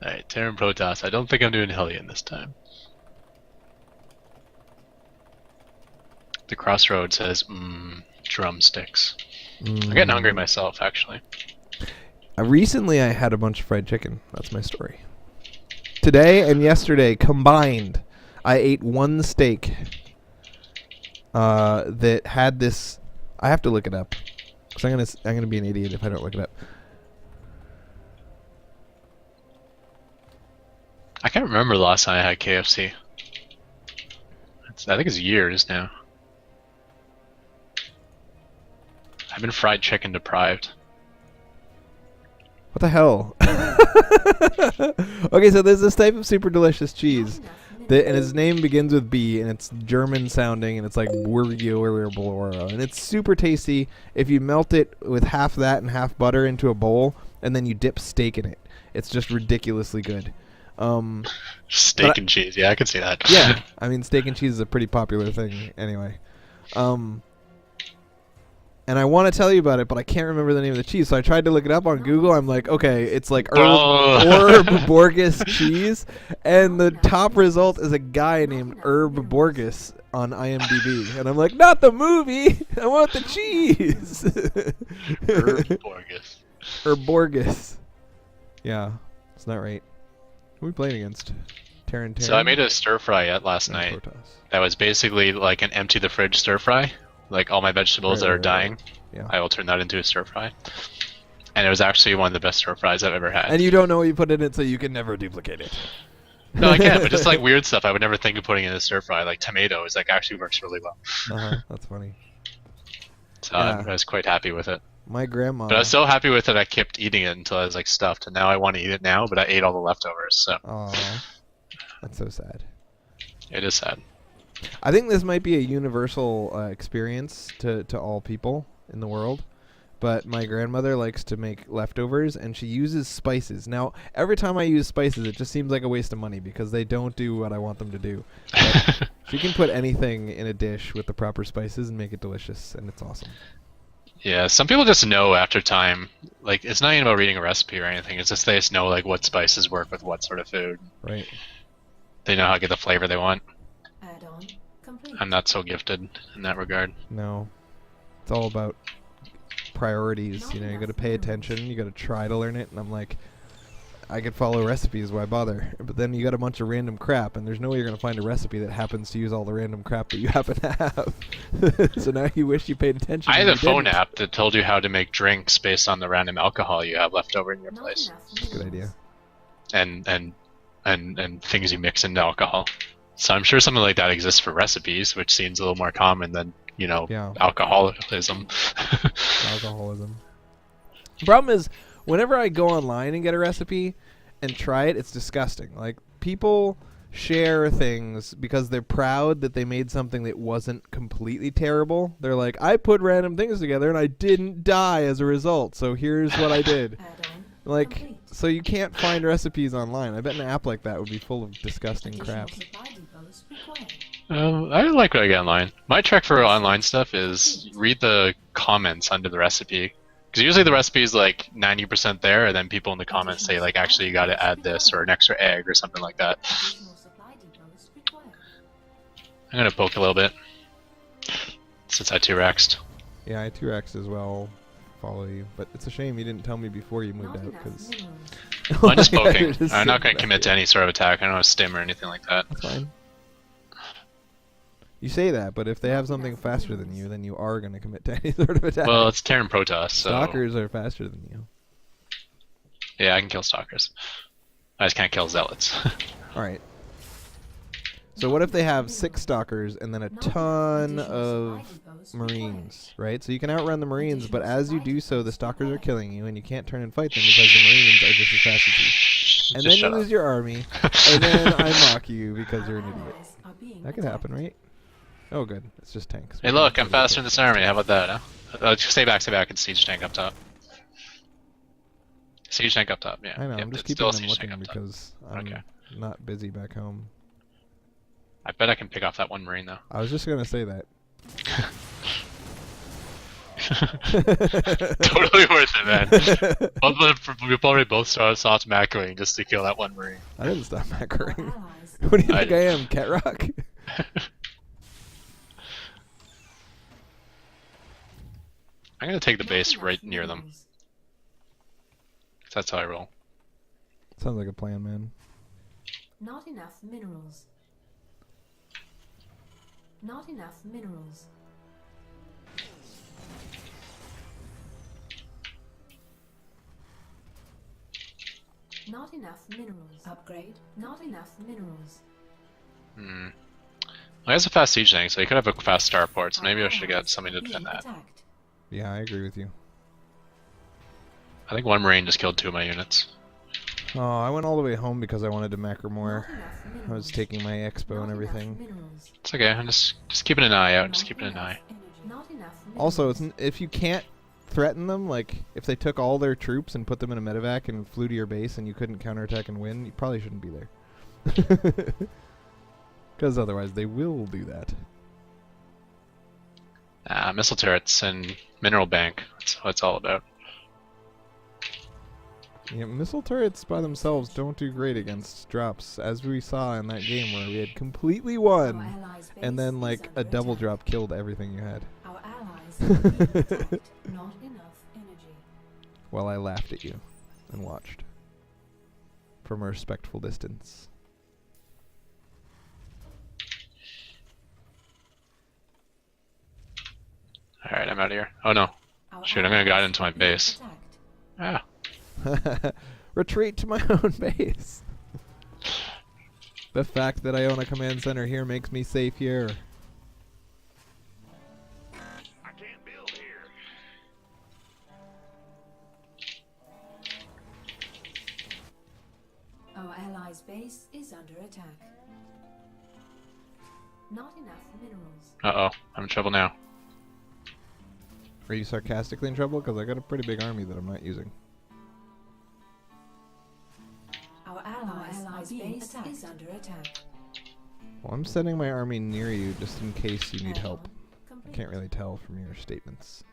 Alright, Terran Protoss. I don't think I'm doing Hellion this time. The crossroad says, drumsticks. I'm getting hungry myself, actually. Recently, I had a bunch of fried chicken. That's my story. Today and yesterday combined, I ate one steak that had this. I have to look it up because I'm gonna be an idiot if I don't look it up. I can't remember the last time I had KFC. I think it's years now. I've been fried chicken deprived. What the hell? Okay, so there's this type of super delicious cheese, and its name begins with B, and it's German sounding, and it's like Wurgio, and it's super tasty if you melt it with half that and half butter into a bowl, and then you dip steak in it. It's just ridiculously good. Steak and cheese, yeah, I can see that. Yeah, I mean, steak and cheese is a pretty popular thing anyway. And I want to tell you about it, but I can't remember the name of the cheese. So I tried to look it up on Google. I'm like, okay, it's like Herb Borges cheese. And the top result is a guy named Herb Borges on IMDb. And I'm like, not the movie. I want the cheese. Herb Borges. Herb Borges. Yeah, it's not right. Who are we playing against? Terran. So I made a stir fry last night. That was basically like an empty the fridge stir fry. Like all my vegetables that are dying, yeah. I will turn that into a stir fry. And it was actually one of the best stir fries I've ever had. And you don't know what you put in it, so you can never duplicate it. No, I can, but just like weird stuff I would never think of putting in a stir fry, like tomatoes, like actually works really well. That's funny. So I was quite happy with it. My grandma. But I was so happy with it, I kept eating it until I was like stuffed, and now I want to eat it now, but I ate all the leftovers. So. Aw, that's so sad. It is sad. I think this might be a universal experience to all people in the world, but my grandmother likes to make leftovers, and she uses spices. Now, every time I use spices, it just seems like a waste of money because they don't do what I want them to do. But she can put anything in a dish with the proper spices and make it delicious, and it's awesome. Yeah, some people just know after time. Like, it's not even about reading a recipe or anything. It's just they just know like what spices work with what sort of food. Right. They know how to get the flavor they want. Add-on complete. I'm not so gifted in that regard. No. It's all about priorities. You know, you got to pay attention. You got to try to learn it. And I'm like, I could follow recipes. Why bother? But then you got a bunch of random crap, and there's no way you're going to find a recipe that happens to use all the random crap that you happen to have. So now you wish you paid attention. I had a phone app that told you how to make drinks based on the random alcohol you have left over in your place. Good idea. And things you mix into alcohol. So I'm sure something like that exists for recipes, which seems a little more common than, you know, alcoholism. Alcoholism. The problem is, whenever I go online and get a recipe and try it, it's disgusting. Like, people share things because they're proud that they made something that wasn't completely terrible. They're like, I put random things together and I didn't die as a result, so here's what I did. Like, so you can't find recipes online. I bet an app like that would be full of disgusting crap. I like what I get online. My trick for online stuff is read the comments under the recipe. Because usually the recipe is like 90% there, and then people in the comments say, like, actually you gotta add this, or an extra egg, or something like that. I'm gonna poke a little bit, since I 2-rexed. Yeah, I 2-X as well. Follow you, but it's a shame you didn't tell me before you moved out, because... I'm just poking. I'm not gonna commit to any sort of attack. I don't have stim or anything like that. That's fine. You say that, but if they have something faster than you, then you are going to commit to any sort of attack. Well, it's Terran Protoss, so... Stalkers are faster than you. Yeah, I can kill Stalkers. I just can't kill Zealots. Alright. So what if they have 6 Stalkers and then a ton of Marines, right? So you can outrun the Marines, but as you do so, the Stalkers are killing you, and you can't turn and fight them because the Marines are just as fast as you. And then you lose your army, and then I mock you because you're an idiot. That could happen, right? Oh, good. It's just tanks. Hey, look, I'm faster in this army. How about that, huh? Stay back, and siege tank up top. Siege tank up top, yeah. I know, yep, I'm just keeping them looking because I'm not busy back home. I bet I can pick off that one Marine, though. I was just going to say that. Totally worth it, man. We probably both stopped macroing just to kill that one Marine. I didn't stop macroing. Allies. What do you I think I am, Ketroc? I'm gonna take the Not base enough right near them. minerals. That's how I roll. Sounds like a plan, man. Not enough minerals. Not enough minerals. Not enough minerals. Upgrade. Not enough minerals. Hmm. Well, he has a fast siege tank, so he could have a fast starport, so Our maybe I should get allies something to are defend being that. attacked. Yeah, I agree with you. I think one Marine just killed 2 of my units. Oh, I went all the way home because I wanted to macro more. Not enough minerals. I was taking my expo Not and enough everything. minerals. It's okay, I'm just keeping an eye out, just Not keeping an enough eye. energy. Not enough Also, minerals. if you can't threaten them, like if they took all their troops and put them in a medevac and flew to your base and you couldn't counterattack and win, you probably shouldn't be there. Because otherwise they will do that. Missile turrets and mineral bank, that's what it's all about. Yeah, missile turrets by themselves don't do great against drops, as we saw in that game where we had completely Our won, allies' and base then is like a under double attack. drop killed everything you had. Our allies are being attacked. Not enough energy. While I laughed at you and watched from a respectful distance. Alright, I'm out of here. Oh no. Our Shoot, I'm gonna guide allies into my are being base. attacked. Ah. Retreat to my own base. The fact that I own a command center here makes me safe here. I can't build here. Our allies' base is under attack. Not enough minerals. Uh-oh, I'm in trouble now. Are you sarcastically in trouble? Because I got a pretty big army that I'm not using. Our allies' base is under attack. Well, I'm sending my army near you just in case you need help. Complete. Can't really tell from your statements.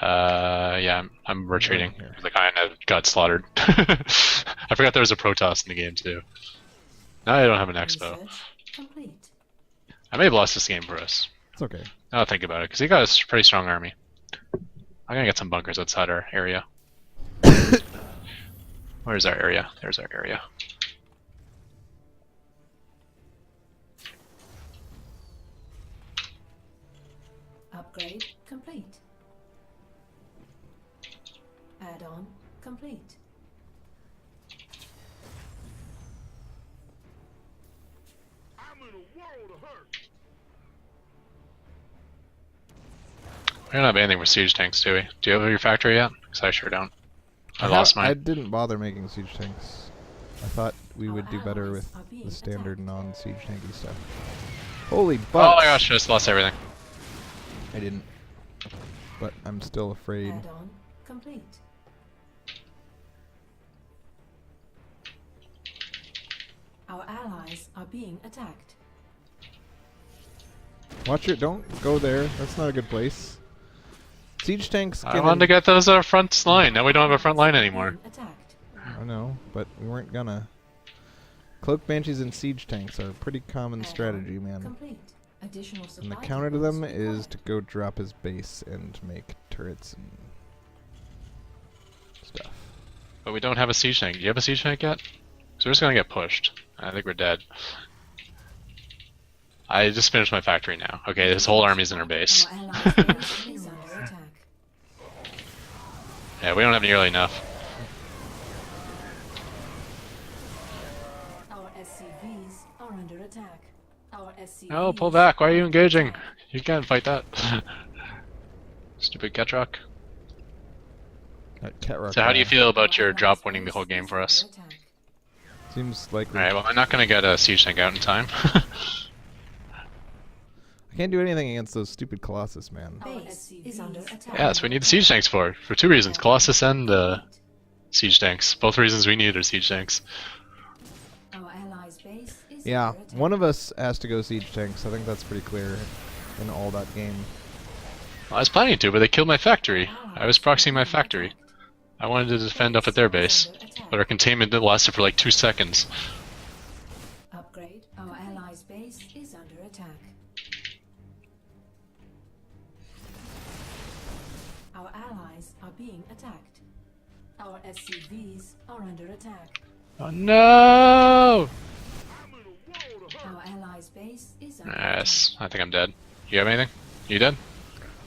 Yeah, I'm retreating. here. The guy got slaughtered. I forgot there was a Protoss in the game too. Now I don't have an expo. Research complete. I may have lost this game for us. It's okay. Now that I think about it, because he got a pretty strong army. I'm gonna get some bunkers outside our area. Where's our area? There's our area. Upgrade complete. Add-on complete. I'm in a world of hurt. We don't have anything for siege tanks, do we? Do you have your factory yet? Because I sure don't. I lost I mine. didn't bother making siege tanks. I thought we Our would do better allies with are being the standard attacked. non-siege tanky stuff. Holy Oh butts! my gosh, I just lost everything. I didn't. But I'm still afraid. Add-on complete. Our allies are being attacked. Watch it! Don't go there. That's not a good place. Siege tanks. I wanted to get those front line. Now we don't have a front line anymore. Being attacked. I know, but we weren't gonna. Cloak banshees and siege tanks are a pretty common Add-on strategy, man. Complete. Additional And the supply counter to them depots is to required. go drop his base and make turrets and stuff. But we don't have a siege tank. Do you have a siege tank yet? So we're just gonna get pushed. I think we're dead. I just finished my factory now. Okay, this whole army's in our base. Our allies' base is under attack. Yeah, we don't have nearly enough. Our SCVs are under attack. Our SCVs Oh, pull back. Why are you engaging? You can't fight that. Stupid Ketroc. That Ketroc So how do you guy feel about your drop winning the whole game for us? seems likely. Alright, well, I'm not gonna get a siege tank out in time. I can't do anything against those stupid Colossus, man. Base is under attack. Yeah, that's what we need the siege tanks for. For 2 reasons. Colossus and siege tanks. Both reasons we need are siege tanks. Our allies' base is Yeah, under attack. one of us has to go siege tanks. I think that's pretty clear in all that game. I was planning to, but they killed my factory. I was proxying my factory. I wanted to defend up at their base, but our containment lasted for like 2 seconds. Upgrade. Our allies' base is under attack. Our allies are being attacked. Our SCVs are under attack. Oh no! I'm in a world of hurt. Our allies' base is under Yes, I think I'm dead. You have anything? You dead?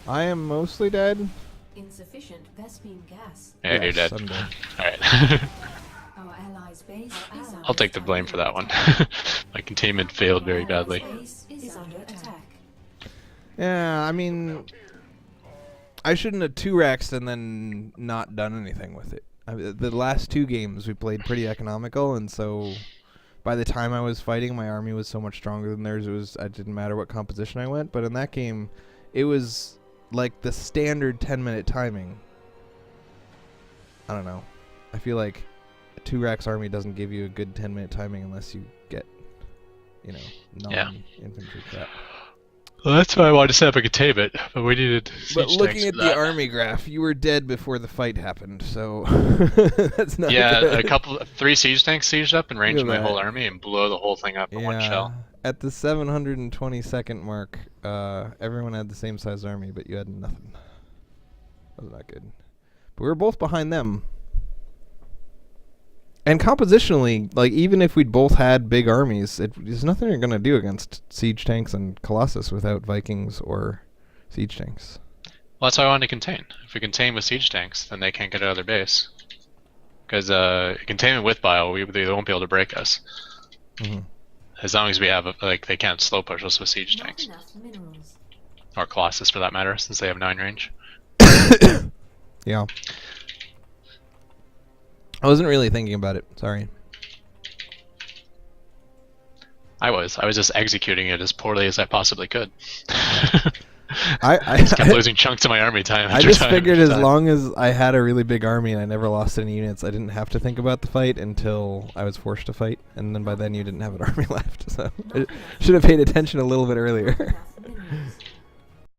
I am mostly dead. attack. Insufficient Vespine gas. Yeah, you're Yes, dead. I'm dead. Alright. Our allies' base is under I'll take the blame for that one. My containment failed very badly. base is under attack. Yeah, I mean, I shouldn't have 2-rexed and then not done anything with it. The last 2 games we played pretty economical, and so by the time I was fighting, my army was so much stronger than theirs. It didn't matter what composition I went, but in that game, it was like the standard 10-minute timing. I don't know. I feel like a 2-rex army doesn't give you a good 10-minute timing unless you get, non-infantry crap. Well, that's why I wanted to set up a containment, but we needed siege But looking tanks at for the that. army graph, you were dead before the fight happened, so that's not Yeah, good. 3 siege tanks sieged up and ranged Look at my that. whole army and blew the whole thing up in one shell. At the 720-second mark, everyone had the same size army, but you had nothing. That was not good. But we were both behind them. And compositionally, like, even if we'd both had big armies, there's nothing you're going to do against siege tanks and Colossus without Vikings or siege tanks. Well, that's why I wanted to contain. If we contain with siege tanks, then they can't get out of their base. Because containment with bile, they won't be able to break us. Mm-hmm. As long as we have, they can't slow push us with siege Not tanks. enough minerals. Or Colossus for that matter, since they have 9 range. Yeah. I wasn't really thinking about it. Sorry. I was just executing it as poorly as I possibly could. I just kept losing chunks of my army time I after just time figured after as time. long as I had a really big army and I never lost any units, I didn't have to think about the fight until I was forced to fight, and then by then you didn't have an army left. So I should have paid attention a little bit earlier. Not enough